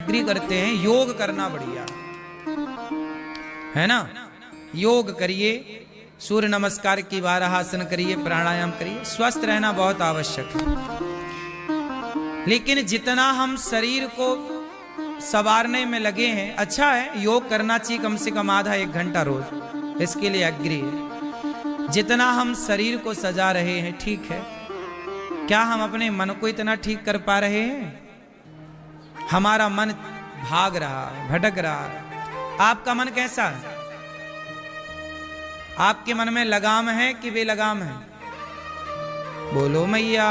Agree करते हैं योग करना बढ़िया है ना। योग करिए, सूर्य नमस्कार की 12 आसन करिए, प्राणायाम करिए, स्वस्थ रहना बहुत आवश्यक है। लेकिन जितना हम शरीर को संवारने में लगे हैं, अच्छा है योग करना चाहिए कम से कम आधा 1 घंटा रोज, इसके लिए एग्री है। जितना हम शरीर को सजा रहे हैं ठीक है, क्या हम अपने मन को इतना ठीक कर पा रहे हैं? हमारा मन भाग रहा है, भटक रहा है। आपका मन कैसा है? आपके मन में लगाम है कि बेलगाम है? बोलो मैया।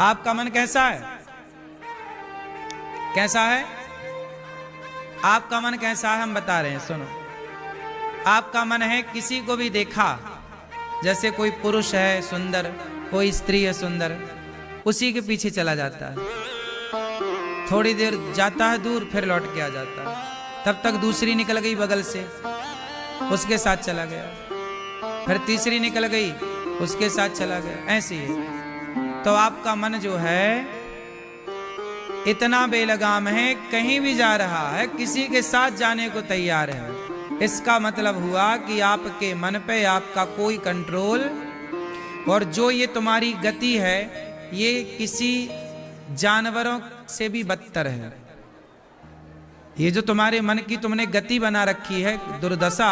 आपका मन कैसा है? कैसा है? आपका मन कैसा है हम बता रहे हैं, सुनो। आपका मन है किसी को भी देखा, जैसे कोई पुरुष है सुंदर, कोई स्त्री है सुंदर, उसी के पीछे चला जाता है। थोड़ी देर जाता है दूर, फिर लौट के आ जाता है। तब तक दूसरी निकल गई बगल से, उसके साथ चला गया। फिर तीसरी निकल गई, उसके साथ चला गया। ऐसे ही है। तो आपका मन जो है इतना बेलगाम है, कहीं भी जा रहा है, किसी के साथ जाने को तैयार है। इसका मतलब हुआ कि आपके मन पे आपका कोई कंट्रोल, और जो ये तुम्हारी गति है ये किसी जानवरों से भी बदतर है। ये जो तुम्हारे मन की तुमने गति बना रखी है, दुर्दशा,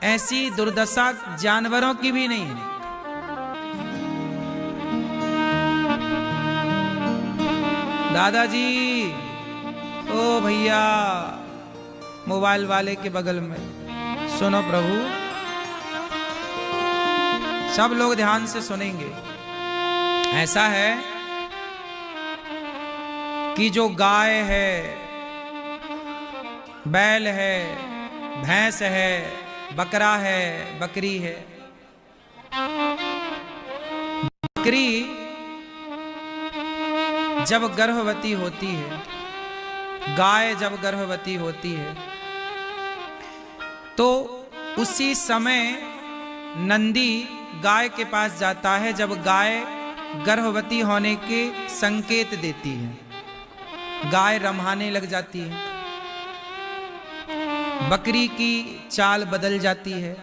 ऐसी दुर्दशा जानवरों की भी नहीं है। दादाजी, ओ भैया, मोबाइल वाले के बगल में सुनो प्रभु, सब लोग ध्यान से सुनेंगे। ऐसा है कि जो गाय है, बैल है, भैंस है, बकरा है, बकरी है। बकरी जब गर्भवती होती है, गाय जब गर्भवती होती है, तो उसी समय नंदी गाय के पास जाता है जब गाय गर्भवती होने के संकेत देती है। गाय रम्हाने लग जाती है, बकरी की चाल बदल जाती है।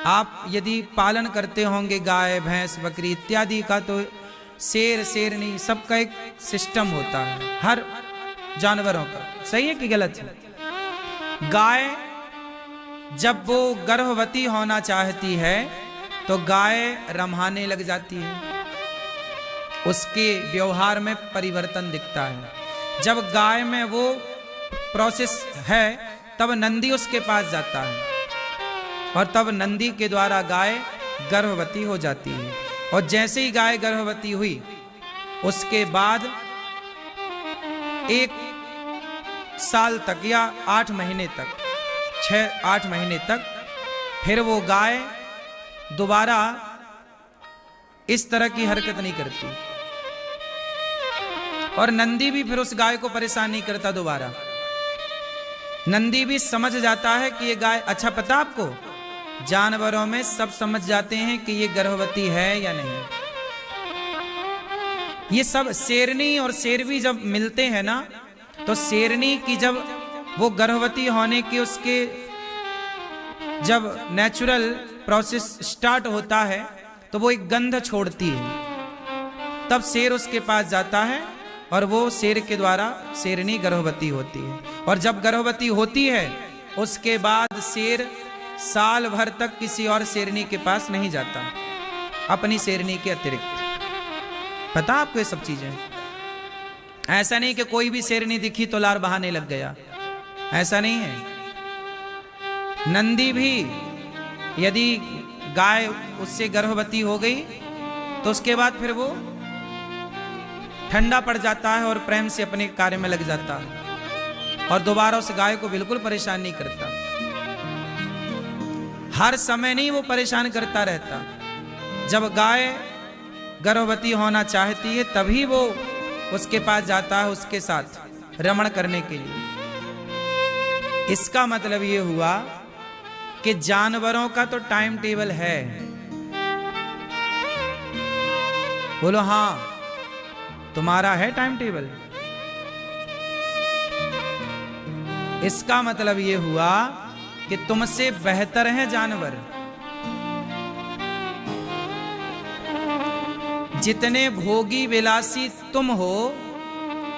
आप यदि पालन करते होंगे गाय, भैंस, बकरी इत्यादि का, तो शेर, शेरनी, सबका एक सिस्टम होता है, हर जानवरों का। सही है कि गलत है? गाय जब वो गर्भवती होना चाहती है तो गाय रम्हाने लग जाती है, उसके व्यवहार में परिवर्तन दिखता है। जब गाय में वो प्रोसेस है तब नंदी उसके पास जाता है, और तब नंदी के द्वारा गाय गर्भवती हो जाती है। और जैसे ही गाय गर्भवती हुई, उसके बाद 1 साल तक या 8 महीने तक, 6-8 महीने तक, फिर वो गाय दोबारा इस तरह की हरकत नहीं करती, और नंदी भी फिर उस गाय को परेशान नहीं करता दोबारा। नंदी भी समझ जाता है कि ये गाय, अच्छा पता आपको, जानवरों में सब समझ जाते हैं कि ये गर्भवती है या नहीं। ये सब शेरनी और शेरवी जब मिलते हैं ना, तो शेरनी की जब वो गर्भवती होने की उसके जब नेचुरल प्रोसेस स्टार्ट होता है तो वो एक गंध छोड़ती है, तब शेर उसके पास जाता है और वो शेर के द्वारा शेरनी गर्भवती होती है। और जब गर्भवती होती है उसके बाद शेर साल भर तक किसी और शेरनी के पास नहीं जाता, अपनी शेरनी के अतिरिक्त। पता आपको ये सब चीजें? ऐसा नहीं कि कोई भी शेरनी दिखी तो लार बहाने लग गया, ऐसा नहीं है। नंदी भी यदि गाय उससे गर्भवती हो गई तो उसके बाद फिर वो ठंडा पड़ जाता है और प्रेम से अपने कार्य में लग जाता है, और दोबारा उस गाय को बिल्कुल परेशान नहीं करता। हर समय नहीं वो परेशान करता रहता, जब गाय गर्भवती होना चाहती है तभी वो उसके पास जाता है, उसके साथ रमण करने के लिए। इसका मतलब ये हुआ कि जानवरों का तो टाइम टेबल है। बोलो हाँ, तुम्हारा है टाइम टेबल? इसका मतलब ये हुआ कि तुमसे बेहतर हैं जानवर। जितने भोगी विलासी तुम हो,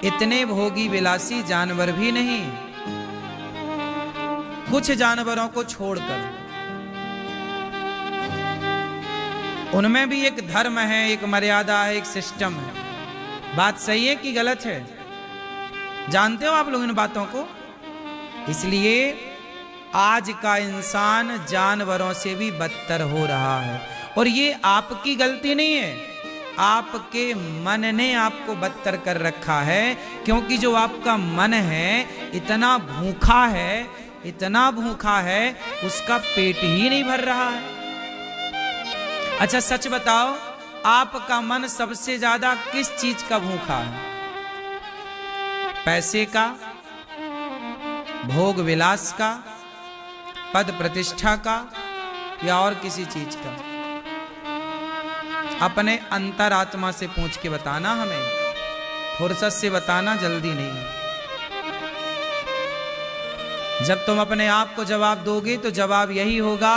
इतने भोगी विलासी जानवर भी नहीं। कुछ जानवरों को छोड़कर, उनमें भी एक धर्म है, एक मर्यादा है, एक सिस्टम है। बात सही है कि गलत है? जानते हो आप लोग इन बातों को? इसलिए आज का इंसान जानवरों से भी बदतर हो रहा है। और ये आपकी गलती नहीं है, आपके मन ने आपको बदतर कर रखा है। क्योंकि जो आपका मन है इतना भूखा है, इतना भूखा है, उसका पेट ही नहीं भर रहा है। अच्छा सच बताओ, आपका मन सबसे ज्यादा किस चीज का भूखा है? पैसे का, भोग विलास का, पद प्रतिष्ठा का, या और किसी चीज का? अपने अंतरात्मा से पूछ के बताना हमें, फुर्सत से बताना, जल्दी नहीं। जब तुम अपने आप को जवाब दोगे तो जवाब यही होगा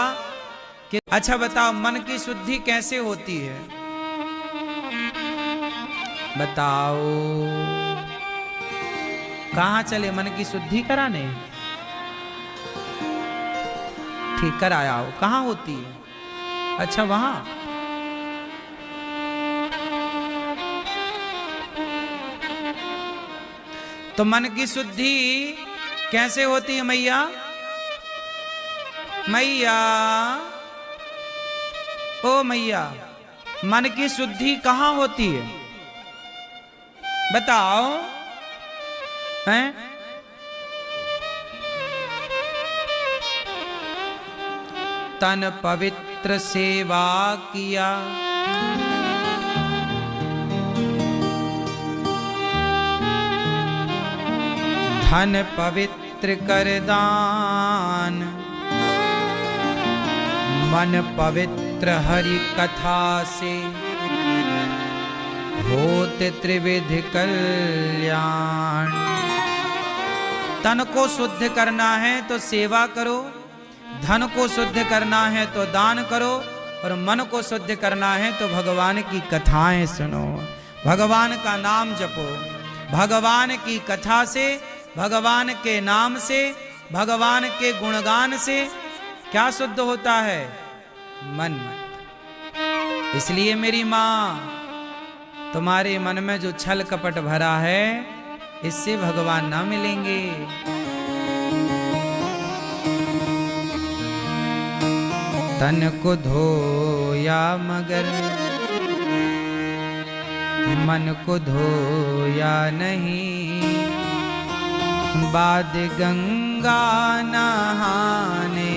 कि अच्छा बताओ, मन की शुद्धि कैसे होती है? बताओ, कहां चले मन की शुद्धि कराने? ठीक कर आया हो, कहां होती है? अच्छा वहां। तो मन की शुद्धि कैसे होती है मैया? मैया, ओ मैया, मन की शुद्धि कहां होती है? बताओ हैं? तन पवित्र सेवा किया, धन पवित्र कर दान, मन पवित्र हरि कथा से, होत त्रिविध कल्याण। तन को शुद्ध करना है तो सेवा करो, धन को शुद्ध करना है तो दान करो, और मन को शुद्ध करना है तो भगवान की कथाएं सुनो, भगवान का नाम जपो। भगवान की कथा से, भगवान के नाम से, भगवान के गुणगान से क्या शुद्ध होता है? मन। इसलिए मेरी मां, तुम्हारे मन में जो छल कपट भरा है, इससे भगवान ना मिलेंगे। तन को धोया मगर मन को धोया नहीं, बाद गंगा नहाने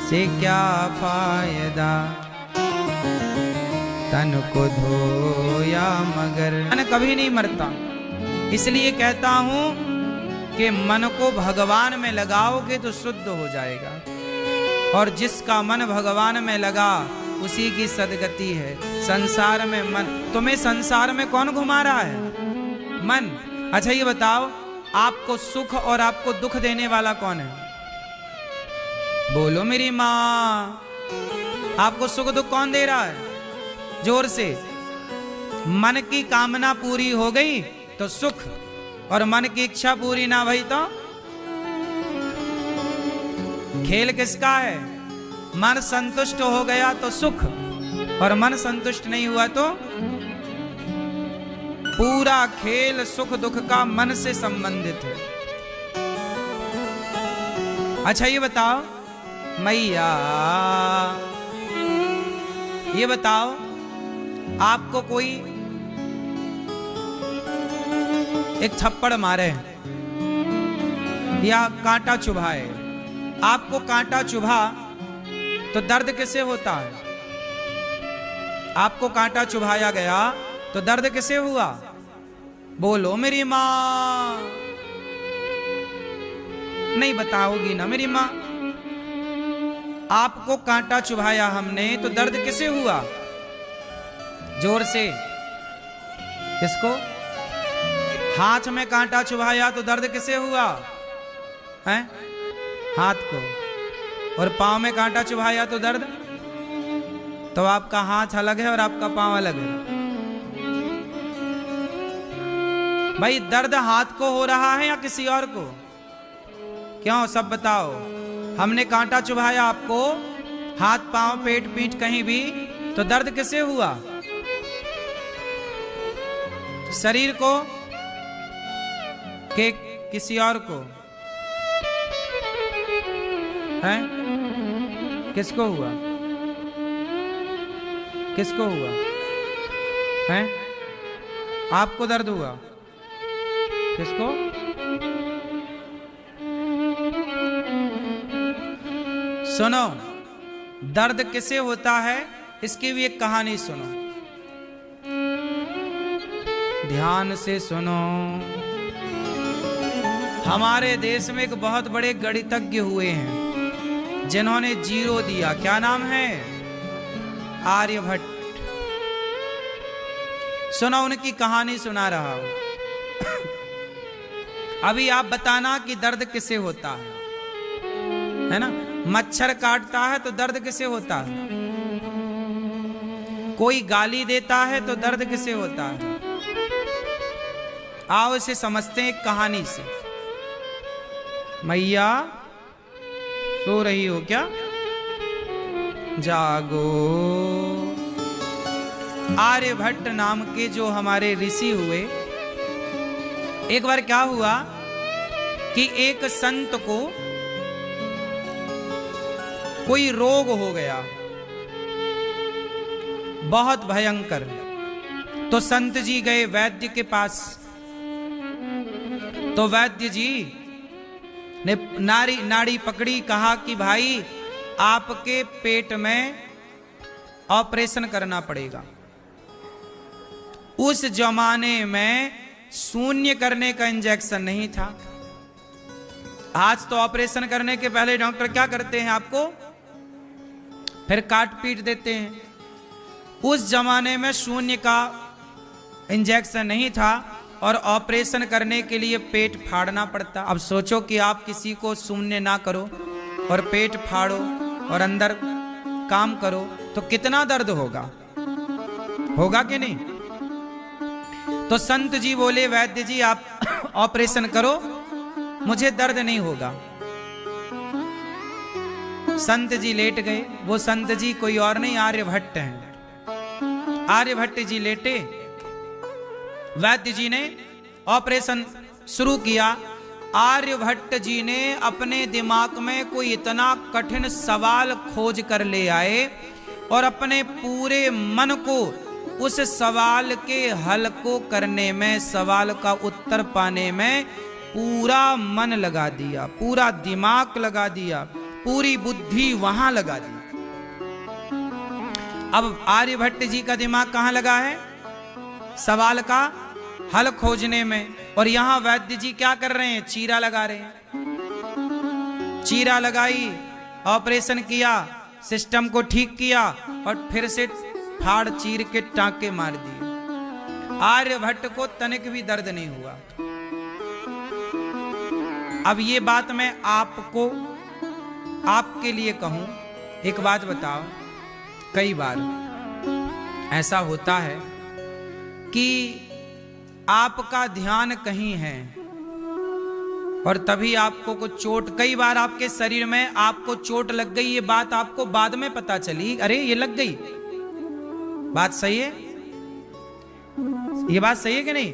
से क्या फायदा? तन को धोया मगर मन कभी नहीं मरता। इसलिए कहता हूं कि मन को भगवान में लगाओगे तो शुद्ध हो जाएगा, और जिसका मन भगवान में लगा उसी की सदगति है। संसार में मन, तुम्हें संसार में कौन घुमा रहा है? मन। अच्छा ये बताओ, आपको सुख और आपको दुख देने वाला कौन है? बोलो मेरी माँ, आपको सुख दुख कौन दे रहा है? जोर से। मन की कामना पूरी हो गई तो सुख, और मन की इच्छा पूरी ना भई तो? खेल किसका है? मन संतुष्ट हो गया तो सुख, और मन संतुष्ट नहीं हुआ तो? पूरा खेल सुख दुख का मन से संबंधित है। अच्छा ये बताओ मैया, ये बताओ, आपको कोई एक थप्पड़ मारे या कांटा चुभाए, आपको कांटा चुभा तो दर्द किसे होता है? आपको कांटा चुभाया गया तो दर्द किसे हुआ? बोलो मेरी माँ। नहीं बताओगी ना मेरी माँ? आपको कांटा चुभाया हमने तो दर्द किसे हुआ? जोर से। किसको? हाथ में कांटा चुभाया तो दर्द किसे हुआ? हैं? हाथ को। और पांव में कांटा चुभाया तो दर्द, तो आपका हाथ अलग है और आपका पांव अलग है। भाई दर्द हाथ को हो रहा है या किसी और को? क्यों, सब बताओ। हमने कांटा चुभाया आपको, हाथ पांव पेट पीठ कहीं भी, तो दर्द किसे हुआ? शरीर को के किसी और को? हैं? किसको हुआ? किसको हुआ? हैं? आपको दर्द हुआ? किसको? सुनो, दर्द किसे होता है इसकी भी एक कहानी सुनो, ध्यान से सुनो। हमारे देश में एक बहुत बड़े गणितज्ञ हुए हैं जिन्होंने जीरो दिया। क्या नाम है? आर्यभट्ट। सुनो, उनकी कहानी सुना रहा हूं। अभी आप बताना कि दर्द किसे होता है ना? मच्छर काटता है तो दर्द किसे होता है? कोई गाली देता है तो दर्द किसे होता है? आओ इसे समझते हैं एक कहानी से। मैया सो रही हो क्या? जागो। आर्यभट्ट नाम के जो हमारे ऋषि हुए, एक बार क्या हुआ कि एक संत को कोई रोग हो गया, बहुत भयंकर। तो संत जी गए वैद्य के पास। तो वैद्य जी ने नाड़ी पकड़ी, कहा कि भाई आपके पेट में ऑपरेशन करना पड़ेगा। उस जमाने में शून्य करने का इंजेक्शन नहीं था। आज तो ऑपरेशन करने के पहले डॉक्टर क्या करते हैं? आपको फिर काट पीट देते हैं। उस जमाने में शून्य का इंजेक्शन नहीं था और ऑपरेशन करने के लिए पेट फाड़ना पड़ता। अब सोचो कि आप किसी को शून्य ना करो और पेट फाड़ो और अंदर काम करो तो कितना दर्द होगा? होगा कि नहीं? तो संत जी बोले, वैद्य जी आप ऑपरेशन करो, मुझे दर्द नहीं होगा। संत जी लेट गए। वो संत जी कोई और नहीं, आर्यभट्ट हैं। आर्यभट्ट जी लेटे, वैद्य जी ने ऑपरेशन शुरू किया। आर्यभट्ट जी ने अपने दिमाग में कोई इतना कठिन सवाल खोज कर ले आए और अपने पूरे मन को उस सवाल के हल को करने में, सवाल का उत्तर पाने में पूरा मन लगा दिया, पूरा दिमाग लगा दिया, पूरी बुद्धि वहां लगा दी। अब आर्यभट्ट जी का दिमाग कहां लगा है? सवाल का हल खोजने में। और यहां वैद्य जी क्या कर रहे हैं? चीरा लगा रहे हैं। चीरा लगाई, ऑपरेशन किया, सिस्टम को ठीक किया और फिर से फाड़ चीर के टांके मार दिए। आर्यभट्ट को तनिक भी दर्द नहीं हुआ। अब ये बात मैं आपको, आपके लिए कहूं, एक बात बताओ, कई बार ऐसा होता है कि आपका ध्यान कहीं है और तभी आपको कुछ चोट, कई बार आपके शरीर में आपको चोट लग गई, ये बात आपको बाद में पता चली, अरे ये लग गई। बात सही है? ये बात सही है कि नहीं?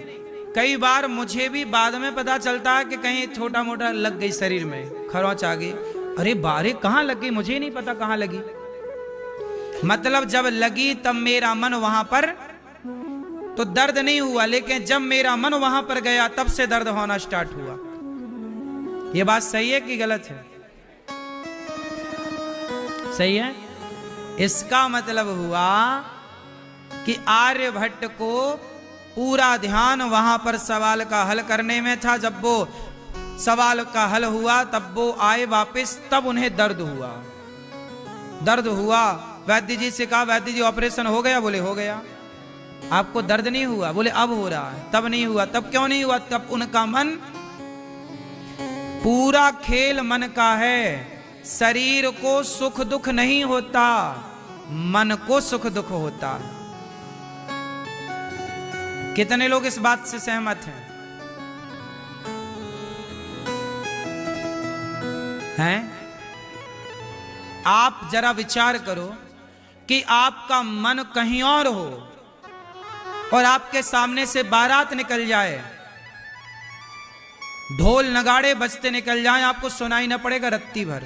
कई बार मुझे भी बाद में पता चलता है कि कहीं छोटा मोटा लग गई शरीर में, खरोंच आ गई, अरे बारे कहां लग गई, मुझे नहीं पता कहां लगी। मतलब जब लगी तब मेरा मन वहां पर, तो दर्द नहीं हुआ, लेकिन जब मेरा मन वहां पर गया तब से दर्द होना स्टार्ट हुआ। यह बात सही है कि गलत है? सही है। इसका मतलब हुआ कि आर्यभट्ट को पूरा ध्यान वहां पर सवाल का हल करने में था। जब वो सवाल का हल हुआ तब वो आए वापस, तब उन्हें दर्द हुआ। दर्द हुआ, वैद्य जी से कहा, वैद्य जी ऑपरेशन हो गया? बोले हो गया। आपको दर्द नहीं हुआ? बोले अब हो रहा है। तब नहीं हुआ। तब क्यों नहीं हुआ? तब उनका मन पूरा खेल मन का है। शरीर को सुख दुख नहीं होता, मन को सुख दुख होता है। कितने लोग इस बात से सहमत हैं? हैं? आप जरा विचार करो कि आपका मन कहीं और हो और आपके सामने से बारात निकल जाए, ढोल नगाड़े बजते निकल जाएं, आपको सुनाई ना पड़ेगा रत्ती भर,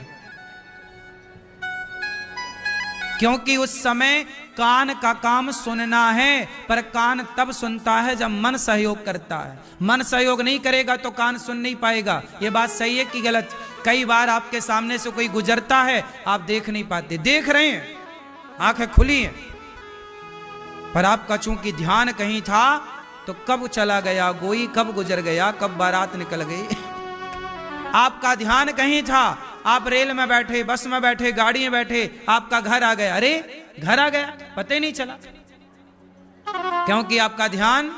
क्योंकि उस समय कान का काम सुनना है। पर कान तब सुनता है जब मन सहयोग करता है। मन सहयोग नहीं करेगा तो कान सुन नहीं पाएगा। ये बात सही है कि गलत? कई बार आपके सामने से कोई गुजरता है, आप देख नहीं पाते, देख रहे हैं, आंखें खुली हैं, पर आपका चूंकि ध्यान कहीं था तो कब चला गया गोई, कब गुजर गया, कब बारात निकल गई। आपका ध्यान कहीं था, आप रेल में बैठे, बस में बैठे, गाड़ी में बैठे, आपका घर आ गया, अरे घर आ गया, पता ही नहीं चला, क्योंकि आपका ध्यान,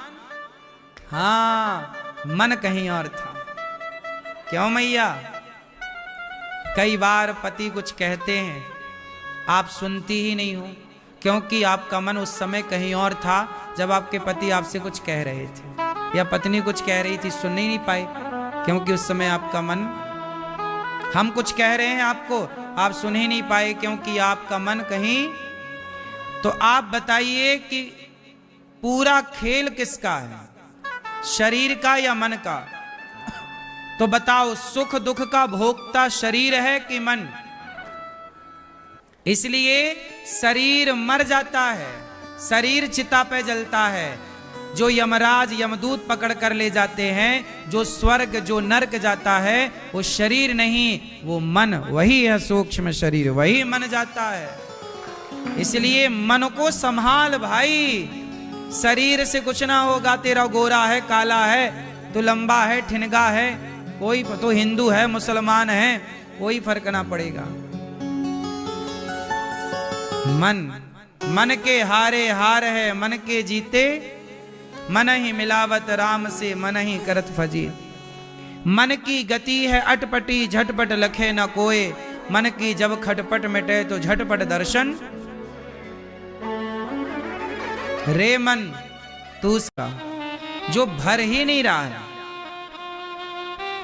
हाँ, मन कहीं और था। क्यों मैया? कई बार पति कुछ कहते हैं, आप सुनती ही नहीं हो, क्योंकि आपका मन उस समय कहीं और था जब आपके पति आपसे कुछ कह रहे थे, या पत्नी कुछ कह रही थी, सुन ही नहीं पाए, क्योंकि उस समय आपका मन, हम कुछ कह रहे हैं आपको, आप सुन ही नहीं पाए, क्योंकि आपका मन कहीं। तो आप बताइए कि पूरा खेल किसका है, शरीर का या मन का? तो बताओ, सुख दुख का भोक्ता शरीर है कि मन? इसलिए शरीर मर जाता है, शरीर चिता पे जलता है। जो यमराज यमदूत पकड़ कर ले जाते हैं, जो स्वर्ग जो नरक जाता है, वो शरीर नहीं, वो मन, वही है सूक्ष्म शरीर, वही मन जाता है। इसलिए मन को संभाल भाई, शरीर से कुछ ना होगा। तेरा गोरा है, काला है, तो लंबा है, ठिनगा है, कोई तो हिंदू है, मुसलमान है, कोई फर्क ना पड़ेगा। मन के हारे हार है, मन के जीते मन ही मिलावत राम से, मन ही करत फजीत। मन की गति है अटपटी, झटपट लखे न कोय, मन की जब खटपट मिटे तो झटपट दर्शन। रे मन तू उसका जो भर ही नहीं रहा है।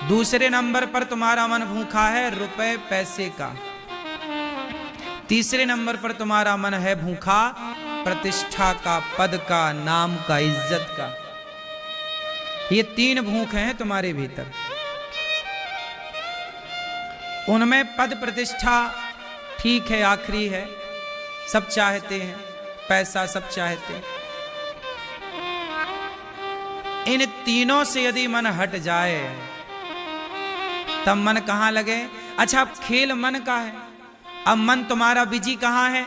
दूसरे नंबर पर तुम्हारा मन भूखा है रुपए पैसे का। तीसरे नंबर पर तुम्हारा मन है भूखा प्रतिष्ठा का, पद का, नाम का, इज्जत का। ये तीन भूख हैं तुम्हारे भीतर। उनमें पद प्रतिष्ठा ठीक है, आखिरी है, सब चाहते हैं, पैसा सब चाहते हैं। इन तीनों से यदि मन हट जाए तब मन कहां लगे? अच्छा, अब खेल मन का है, अब मन तुम्हारा बिजी कहां है?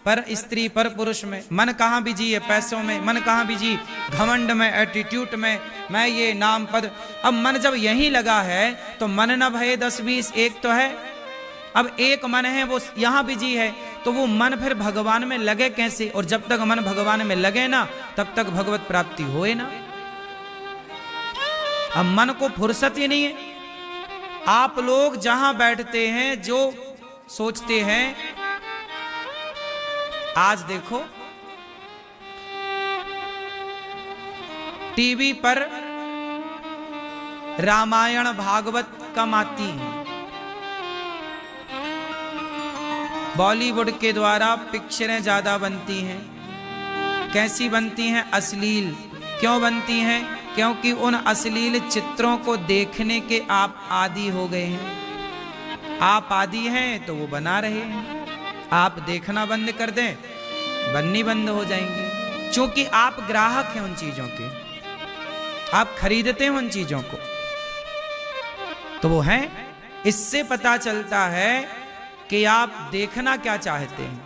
पर स्त्री पर पुरुष में। मन कहां बिजी है? पैसों में। मन कहां बिजी? घमंड में, एटीट्यूड में, मैं ये नाम पद। अब मन जब यहीं लगा है तो मन न भये 10-20, एक तो है। अब एक मन है वो यहां बिजी है, तो वो मन फिर भगवान में लगे कैसे? और जब तक मन भगवान में लगे ना, तब तक भगवत प्राप्ति होए ना। अब मन को फुर्सत ही नहीं है। आप लोग जहां बैठते हैं, जो सोचते हैं, आज देखो टीवी पर रामायण भागवत कम आती है। बॉलीवुड के द्वारा पिक्चरें ज्यादा बनती हैं। कैसी बनती हैं? अश्लील। क्यों बनती हैं? क्योंकि उन अश्लील चित्रों को देखने के आप आदी हो गए हैं। आप आदी हैं तो वो बना रहे हैं। आप देखना बंद कर दें, बननी बंद हो जाएंगे, क्योंकि आप ग्राहक हैं उन चीजों के, आप खरीदते हैं उन चीजों को, तो वो है। इससे पता चलता है कि आप देखना क्या चाहते हैं।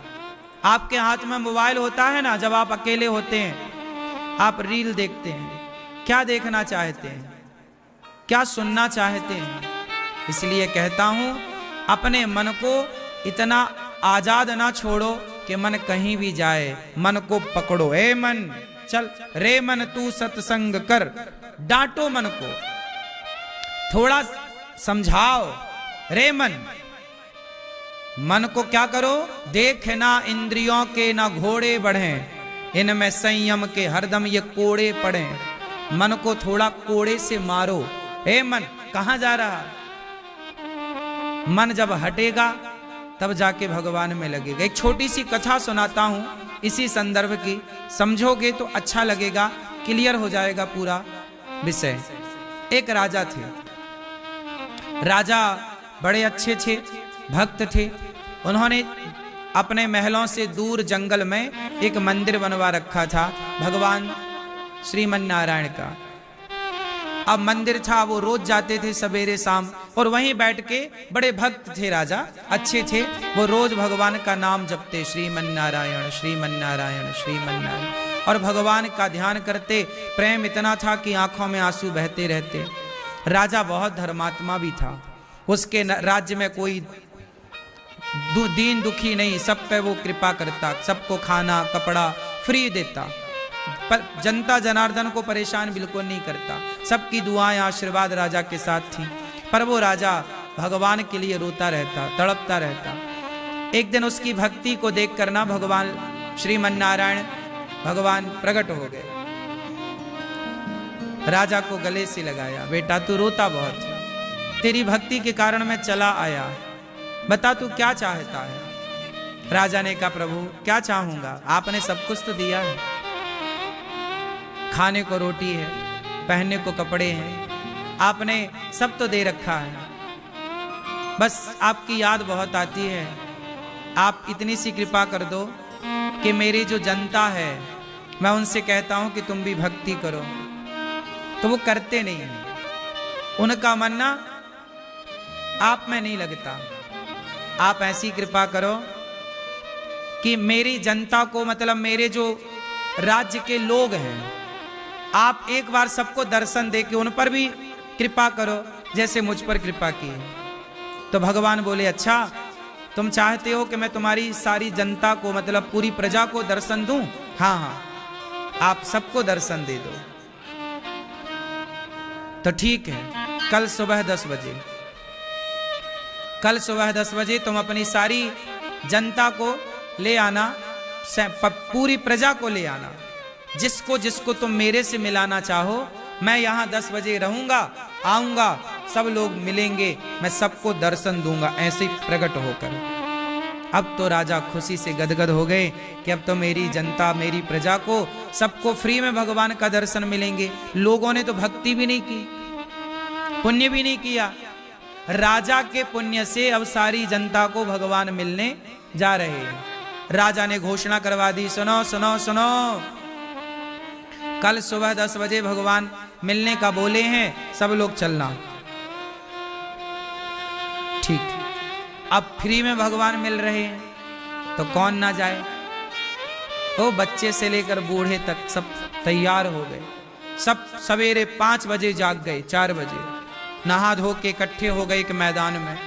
आपके हाथ में मोबाइल होता है ना, जब आप अकेले होते हैं, आप रील देखते हैं, क्या देखना चाहते हैं, क्या सुनना चाहते हैं। इसलिए कहता हूं, अपने मन को इतना आजाद ना छोड़ो कि मन कहीं भी जाए, मन को पकड़ो। ए मन चल, रे मन तू सत्संग कर, डांटो मन को, थोड़ा समझाओ, रे मन, मन को क्या करो, देख ना इंद्रियों के ना घोड़े बढ़े, इनमें संयम के हरदम ये कोड़े पड़े। मन को थोड़ा कोड़े से मारो। हे मन, कहां जा रहा? मन जब हटेगा तब जाके भगवान में लगेगा। एक छोटी सी कथा सुनाता हूं इसी संदर्भ की, समझोगे तो अच्छा लगेगा, क्लियर हो जाएगा पूरा विषय। एक राजा थे, राजा बड़े अच्छे थे, भक्त थे। उन्होंने अपने महलों से दूर जंगल में एक मंदिर बनवा रखा था भगवान श्रीमन नारायण का। अब मंदिर था, वो रोज जाते थे सवेरे शाम, और वहीं बैठ के, बड़े भक्त थे राजा, अच्छे थे, वो रोज भगवान का नाम जपते, श्रीमन नारायण श्रीमन नारायण श्रीमन नारायण, और भगवान का ध्यान करते। प्रेम इतना था कि आंखों में आंसू बहते रहते। राजा बहुत धर्मात्मा भी था, उसके राज्य में कोई दीन दुखी नहीं, सब पे वो कृपा करता, सबको खाना कपड़ा फ्री देता, पर जनता जनार्दन को परेशान बिल्कुल नहीं करता। सबकी दुआएं आशीर्वाद राजा के साथ थी, पर वो राजा भगवान के लिए रोता रहता, तड़पता रहता। एक दिन उसकी भक्ति को देख कर ना भगवान श्रीमन नारायण भगवान प्रकट हो गए। राजा को गले से लगाया, बेटा तू रोता बहुत है, तेरी भक्ति के कारण मैं चला आया, बता तू क्या चाहता है? राजा ने कहा, प्रभु क्या चाहूंगा, आपने सब कुछ तो दिया है, खाने को रोटी है, पहनने को कपड़े हैं, आपने सब तो दे रखा है, बस आपकी याद बहुत आती है, आप इतनी सी कृपा कर दो कि मेरी जो जनता है, मैं उनसे कहता हूं कि तुम भी भक्ति करो, तो वो करते नहीं हैं। उनका मानना आप में नहीं लगता। आप ऐसी कृपा करो कि मेरी जनता को, मतलब मेरे जो राज्य के लोग हैं, आप एक बार सबको दर्शन दे के उन पर भी कृपा करो जैसे मुझ पर कृपा की। तो भगवान बोले, अच्छा तुम चाहते हो कि मैं तुम्हारी सारी जनता को, मतलब पूरी प्रजा को दर्शन दूं? हाँ हाँ, आप सबको दर्शन दे दो। तो ठीक है, कल सुबह 10 बजे, कल सुबह 10 बजे तुम अपनी सारी जनता को ले आना, पूरी प्रजा को ले आना, जिसको जिसको तुम मेरे से मिलाना चाहो। मैं यहाँ 10 बजे रहूंगा, आऊंगा, सब लोग मिलेंगे, मैं सबको दर्शन दूंगा, ऐसे प्रकट होकर। अब तो राजा खुशी से गदगद हो गए कि अब तो मेरी जनता, मेरी प्रजा को, सबको फ्री में भगवान का दर्शन मिलेंगे। लोगों ने तो भक्ति भी नहीं की, पुण्य भी नहीं किया, राजा के पुण्य से अब सारी जनता को भगवान मिलने जा रहे हैं। राजा ने घोषणा करवा दी, सुनो सुनो सुनो, कल सुबह 10 बजे भगवान मिलने का बोले हैं, सब लोग चलना। ठीक, अब फ्री में भगवान मिल रहे हैं तो कौन ना जाए। वो बच्चे से लेकर बूढ़े तक सब तैयार हो गए। सब सवेरे 5 बजे जाग गए, 4 बजे नहा धो के इकट्ठे हो गए एक मैदान में।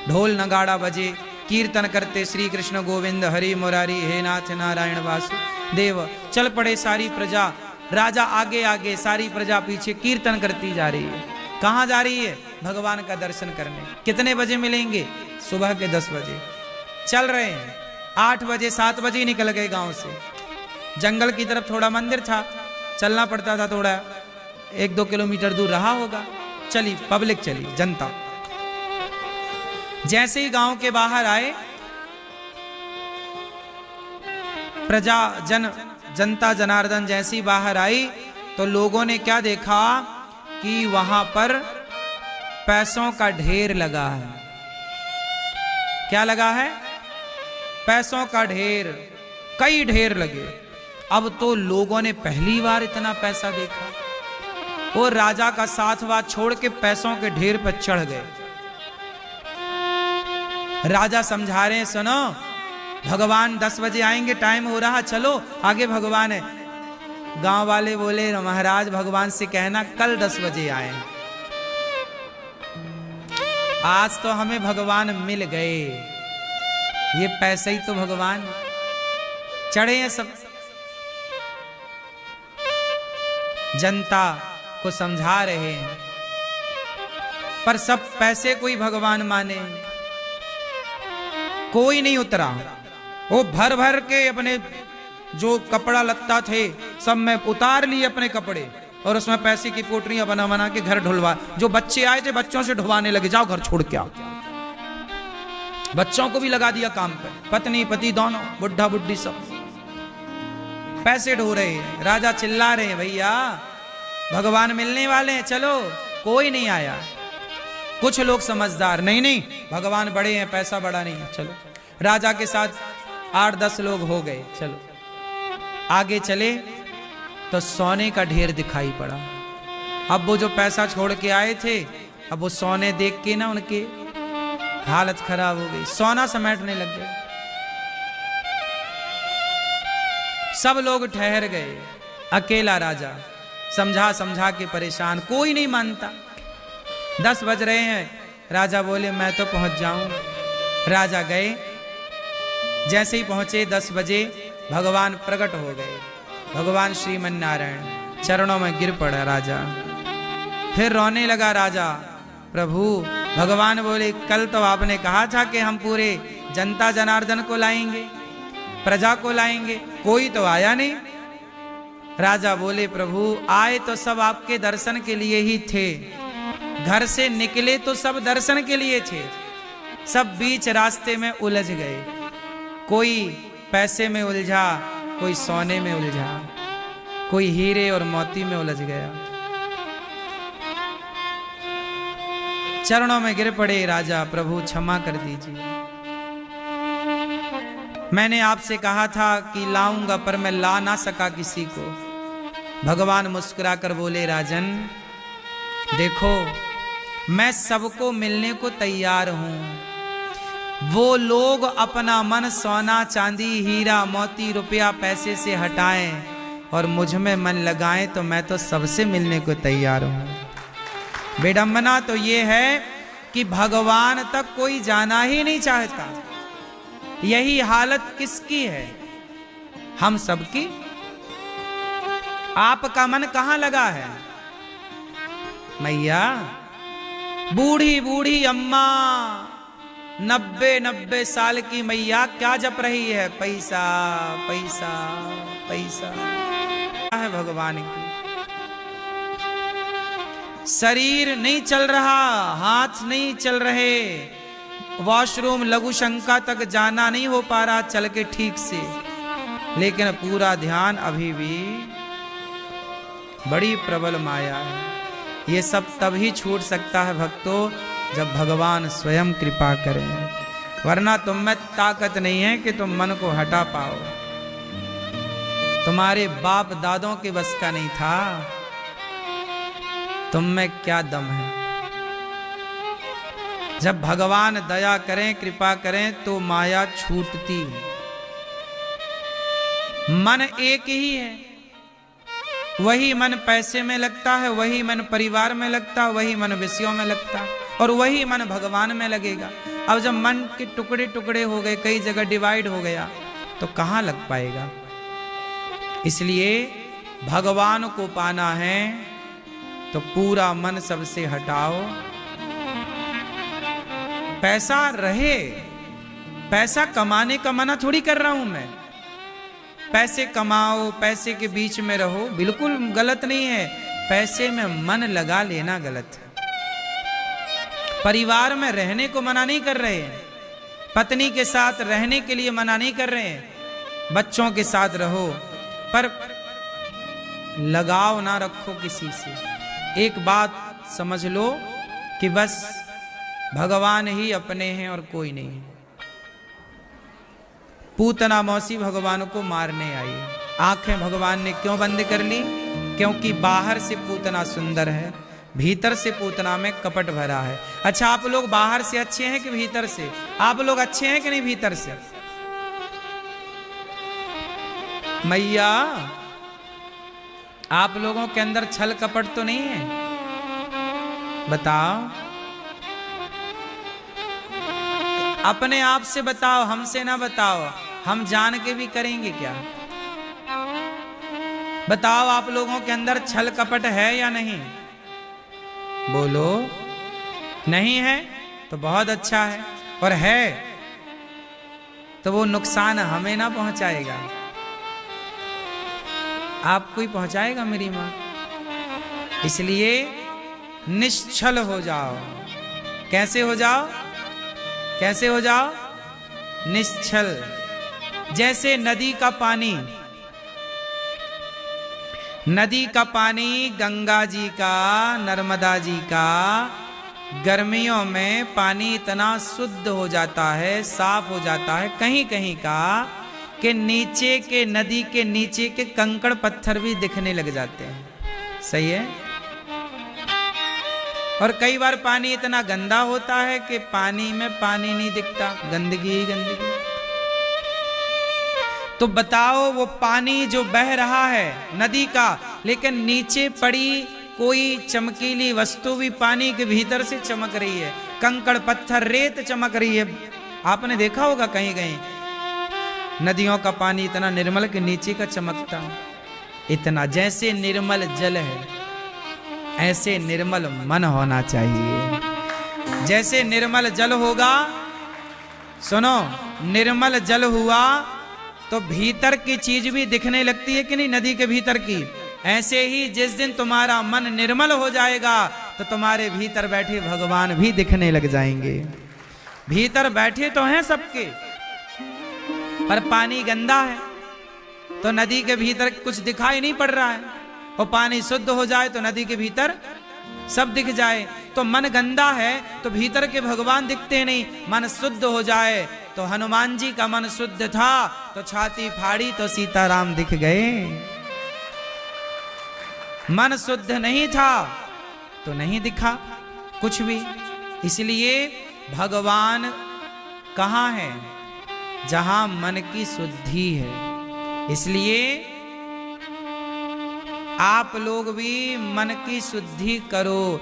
ढोल नगाड़ा बजे, कीर्तन करते, श्री कृष्ण गोविंद हरि मुरारी, हे नाथ नारायण वासुदेव। चल पड़े सारी प्रजा, राजा आगे आगे, सारी प्रजा पीछे, कीर्तन करती जा रही है। कहाँ जा रही है? भगवान का दर्शन करने। कितने बजे मिलेंगे? सुबह के 10 बजे। चल रहे हैं, 8 बजे 7 बजे निकल गए गांव से। जंगल की तरफ थोड़ा मंदिर था, चलना पड़ता था, थोड़ा 1-2 किलोमीटर दूर रहा होगा। चली पब्लिक, चली जनता। जैसे ही गांव के बाहर आए, प्रजा जनता जनार्दन जैसे ही बाहर आई तो लोगों ने क्या देखा कि वहां पर पैसों का ढेर लगा है। क्या लगा है? पैसों का ढेर, कई ढेर लगे। अब तो लोगों ने पहली बार इतना पैसा देखा। वो राजा का साथवाद छोड़ के पैसों के ढेर पर चढ़ गए। राजा समझा रहे हैं, सुनो भगवान 10 बजे आएंगे, टाइम हो रहा, चलो आगे भगवान है। गांव वाले बोले, महाराज भगवान से कहना कल 10 बजे आए, आज तो हमें भगवान मिल गए, ये पैसे ही तो भगवान। चढ़े हैं सब, जनता को समझा रहे हैं। पर सब पैसे कोई भगवान माने, कोई नहीं उतरा। वो भर भर के अपने जो कपड़ा लत्ता थे सब में उतार लिए अपने कपड़े, और उसमें पैसे की पोटलियां बना बना के घर ढुलवा। जो बच्चे आए थे बच्चों से ढुलवाने लगे, जाओ घर छोड़ के आओ। बच्चों को भी लगा दिया काम पे, पत्नी पति दोनों, बुढ़ा बुढ़ी सब पैसे ढो रहे हैं। राजा चिल्ला रहे हैं, भैया भगवान मिलने वाले हैं, चलो। कोई नहीं आया। कुछ लोग समझदार, नहीं नहीं भगवान बड़े हैं, पैसा बड़ा नहीं है, चलो। राजा के साथ 8-10 लोग हो गए, चलो आगे चले तो सोने का ढेर दिखाई पड़ा। अब वो जो पैसा छोड़ के आए थे, अब वो सोने देख के ना उनके हालत खराब हो गई, सोना समेटने लग गए। सब लोग ठहर गए, अकेला राजा समझा समझा के परेशान, कोई नहीं मानता। 10 बज रहे हैं, राजा बोले मैं तो पहुंच जाऊं। राजा गए, जैसे ही पहुंचे 10 बजे भगवान प्रकट हो गए। भगवान श्रीमन नारायण चरणों में गिर पड़ा राजा, फिर रोने लगा राजा। प्रभु भगवान बोले कल तो आपने कहा था कि हम पूरे जनता जनार्दन को लाएंगे, प्रजा को लाएंगे, कोई तो आया नहीं। राजा बोले प्रभु आए तो सब आपके दर्शन के लिए ही थे, घर से निकले तो सब दर्शन के लिए थे, सब बीच रास्ते में उलझ गए। कोई पैसे में उलझा, कोई सोने में उलझा, कोई हीरे और मोती में उलझ गया। चरणों में गिर पड़े राजा, प्रभु क्षमा कर दीजिए, मैंने आपसे कहा था कि लाऊंगा पर मैं ला ना सका किसी को। भगवान मुस्कुराकर बोले राजन देखो मैं सबको मिलने को तैयार हूं, वो लोग अपना मन सोना चांदी हीरा मोती रुपया पैसे से हटाएं और मुझ में मन लगाएं तो मैं तो सबसे मिलने को तैयार हूं। विडंबना तो ये है कि भगवान तक कोई जाना ही नहीं चाहता। यही हालत किसकी है? हम सबकी। आपका मन कहां लगा है? मैया बूढ़ी बूढ़ी अम्मा 90 साल की मैया क्या जप रही है? पैसा पैसा पैसा है भगवान की। शरीर नहीं चल रहा, हाथ नहीं चल रहे, वॉशरूम लघु शंका तक जाना नहीं हो पा रहा चल के ठीक से, लेकिन पूरा ध्यान अभी भी बड़ी प्रबल माया है। ये सब तभी छूट सकता है भक्तों जब भगवान स्वयं कृपा करें, वरना तुम में ताकत नहीं है कि तुम मन को हटा पाओ। तुम्हारे बाप दादों के बस का नहीं था, तुम में क्या दम है? जब भगवान दया करें कृपा करें तो माया छूटती है। मन एक ही है, वही मन पैसे में लगता है, वही मन परिवार में लगता है, वही मन विषयों में लगता है, और वही मन भगवान में लगेगा। अब जब मन के टुकड़े टुकड़े हो गए, कई जगह डिवाइड हो गया, तो कहां लग पाएगा? इसलिए भगवान को पाना है तो पूरा मन सबसे हटाओ। पैसा रहे, पैसा कमाने का मना थोड़ी कर रहा हूं मैं। पैसे कमाओ, पैसे के बीच में रहो, बिल्कुल गलत नहीं है। पैसे में मन लगा लेना गलत है। परिवार में रहने को मना नहीं कर रहे हैं, पत्नी के साथ रहने के लिए मना नहीं कर रहे हैं, बच्चों के साथ रहो, पर लगाव ना रखो किसी से। एक बात समझ लो कि बस भगवान ही अपने हैं और कोई नहीं है। पूतना मौसी भगवान को मारने आई, आंखें भगवान ने क्यों बंद कर ली? क्योंकि बाहर से पूतना सुंदर है, भीतर से पूतना में कपट भरा है। अच्छा, आप लोग बाहर से अच्छे हैं कि भीतर से? आप लोग अच्छे हैं कि नहीं भीतर से? मैया आप लोगों के अंदर छल कपट तो नहीं है? बताओ, अपने आप से बताओ, हमसे ना बताओ। हम जान के भी करेंगे क्या? बताओ, आप लोगों के अंदर छल कपट है या नहीं? बोलो। नहीं है तो बहुत अच्छा है, और है तो वो नुकसान हमें ना पहुंचाएगा, आपको ही पहुंचाएगा मेरी मां। इसलिए निश्चल हो जाओ। कैसे हो जाओ? कैसे हो जाओ? निश्चल। जैसे नदी का पानी, नदी का पानी गंगा जी का, नर्मदा जी का, गर्मियों में पानी इतना शुद्ध हो जाता है, साफ हो जाता है कहीं कहीं का, कि नीचे के, नदी के नीचे के कंकड़ पत्थर भी दिखने लग जाते हैं। सही है? और कई बार पानी इतना गंदा होता है कि पानी में पानी नहीं दिखता, गंदगी ही गंदगी। तो बताओ, वो पानी जो बह रहा है नदी का, लेकिन नीचे पड़ी कोई चमकीली वस्तु भी पानी के भीतर से चमक रही है, कंकड़ पत्थर रेत चमक रही है। आपने देखा होगा कहीं कहीं नदियों का पानी इतना निर्मल के नीचे का चमकता। इतना जैसे निर्मल जल है, ऐसे निर्मल मन होना चाहिए। जैसे निर्मल जल होगा, सुनो, निर्मल जल हुआ तो भीतर की चीज भी दिखने लगती है कि नहीं, नदी के भीतर की। ऐसे ही जिस दिन तुम्हारा मन निर्मल हो जाएगा तो तुम्हारे भीतर बैठे भगवान भी दिखने लग जाएंगे। भीतर बैठे तो हैं सबके, पर पानी गंदा है तो नदी के भीतर कुछ दिखाई नहीं पड़ रहा है। और पानी शुद्ध हो जाए तो नदी के भीतर सब दिख जाए। तो मन गंदा है तो भीतर के भगवान दिखते नहीं। मन शुद्ध हो जाए तो हनुमान जी का मन शुद्ध था तो छाती फाड़ी तो सीताराम दिख गए। मन शुद्ध नहीं था तो नहीं दिखा कुछ भी। इसलिए भगवान कहाँ है? जहां मन की शुद्धि है। इसलिए आप लोग भी मन की शुद्धि करो।